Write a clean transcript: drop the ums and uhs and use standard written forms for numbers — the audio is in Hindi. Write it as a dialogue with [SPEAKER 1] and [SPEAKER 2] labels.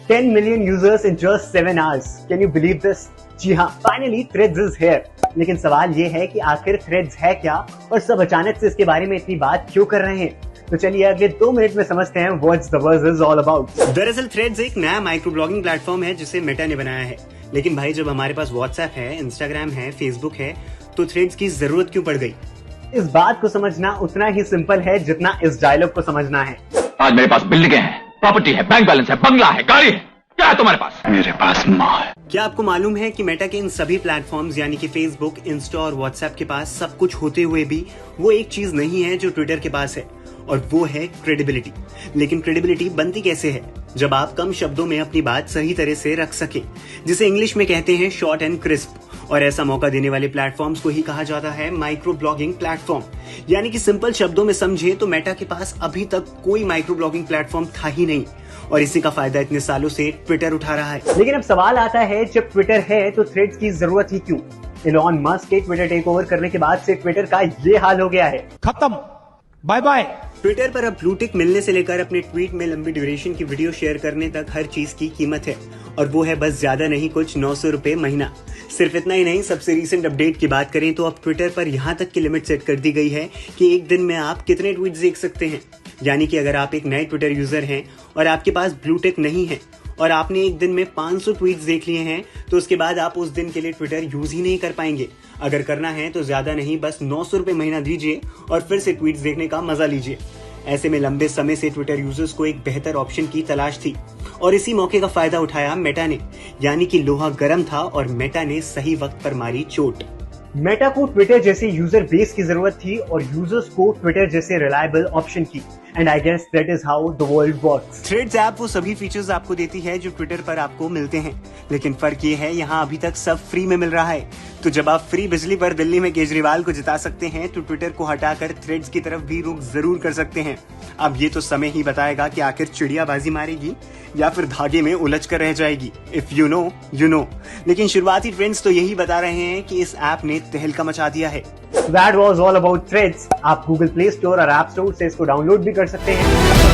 [SPEAKER 1] 10 million users in just 7 hours. Can you believe this? जी हाँ, फाइनली थ्रेड्स इज हियर। लेकिन सवाल ये है कि आखिर थ्रेड्स है क्या और सब अचानक से इसके बारे में इतनी बात क्यों कर रहे हैं? तो चलिए अगले 2 मिनट में समझते हैं what's the buzz is all about.
[SPEAKER 2] दरअसल थ्रेड्स एक नया माइक्रो ब्लॉगिंग प्लेटफॉर्म है जिसे मेटा ने बनाया है। लेकिन भाई जब हमारे पास व्हाट्सएप है, इंस्टाग्राम है, फेसबुक है, तो थ्रेड्स की जरूरत क्यों पड़ गई?
[SPEAKER 1] इस बात को समझना उतना ही सिंपल है जितना इस डायलॉग को समझना है।
[SPEAKER 3] आज मेरे पास बिल्डिंगें हैं, प्रॉपर्टी है, बैंक बैलेंस है, बंगला है, गाड़ी है। क्या है तुम्हारे पास? मेरे पास माँ है।
[SPEAKER 2] क्या आपको मालूम है कि मेटा के इन सभी प्लेटफॉर्म्स यानी कि फेसबुक, इंस्टा और व्हाट्सएप के पास सब कुछ होते हुए भी वो एक चीज नहीं है जो ट्विटर के पास है, और वो है क्रेडिबिलिटी। लेकिन क्रेडिबिलिटी बनती कैसे है? जब आप कम शब्दों में अपनी बात सही तरह से रख सके, जिसे इंग्लिश में कहते हैं शॉर्ट एंड क्रिस्प। और ऐसा मौका देने वाले प्लेटफॉर्म्स को ही कहा जाता है माइक्रो ब्लॉगिंग प्लेटफॉर्म। यानी कि सिंपल शब्दों में समझे तो मेटा के पास अभी तक कोई माइक्रो ब्लॉगिंग प्लेटफॉर्म था ही नहीं, और इसी का फायदा इतने सालों से ट्विटर उठा रहा है।
[SPEAKER 1] लेकिन अब सवाल आता है, जब ट्विटर है तो थ्रेड्स की जरूरत ही क्यों? इलॉन मस्क के ट्विटर टेक ओवर करने के बाद से ट्विटर का ये हाल हो गया है।
[SPEAKER 4] खत्म, बाय बाय।
[SPEAKER 2] ट्विटर पर अब ब्लू टिक मिलने से लेकर अपने ट्वीट में लंबी ड्यूरेशन की वीडियो शेयर करने तक हर चीज की कीमत है, और वो है बस ज्यादा नहीं कुछ 900 रुपए महीना। सिर्फ इतना ही नहीं, सबसे रीसेंट अपडेट की बात करें तो अब ट्विटर पर यहाँ तक की लिमिट सेट कर दी गई है कि एक दिन में आप कितने ट्वीट्स देख सकते हैं। यानी कि अगर आप एक नए ट्विटर यूजर हैं और आपके पास ब्लू टिक नहीं है और आपने एक दिन में 500 ट्वीट्स देख लिए हैं, तो उसके बाद आप उस दिन के लिए ट्विटर यूज ही नहीं कर पाएंगे। अगर करना है तो ज्यादा नहीं, बस 900 रुपए महीना दीजिए और फिर से ट्वीट्स देखने का मजा लीजिए। ऐसे में लंबे समय से ट्विटर यूजर्स को एक बेहतर ऑप्शन की तलाश थी, और इसी मौके का फायदा उठाया मेटा ने। यानी कि लोहा गर्म था और मेटा ने सही वक्त पर मारी चोट।
[SPEAKER 1] मेटा को ट्विटर जैसे यूजर बेस की जरूरत थी और यूजर्स को ट्विटर जैसे रिलायबल ऑप्शन की। And I guess that is how the world works.
[SPEAKER 2] Threads app वो सभी फीचर्स आपको देती है जो ट्विटर पर आपको मिलते हैं, लेकिन फर्क ये है यहाँ अभी तक सब फ्री में मिल रहा है। तो जब आप फ्री बिजली पर दिल्ली में केजरीवाल को जिता सकते हैं, तो ट्विटर को हटाकर थ्रेड्स की तरफ भी रुख जरूर कर सकते हैं। अब ये तो समय ही बताएगा कि आखिर चिड़िया बाजी मारेगी या फिर धागे में उलझ कर रह जाएगी। If you know you know. लेकिन शुरुआती ट्रेंड्स तो यही बता रहे हैं कि इस ऐप ने तहलका मचा दिया है।
[SPEAKER 1] That was all about threads। आप Google Play Store और App Store से इसको डाउनलोड भी कर सकते हैं।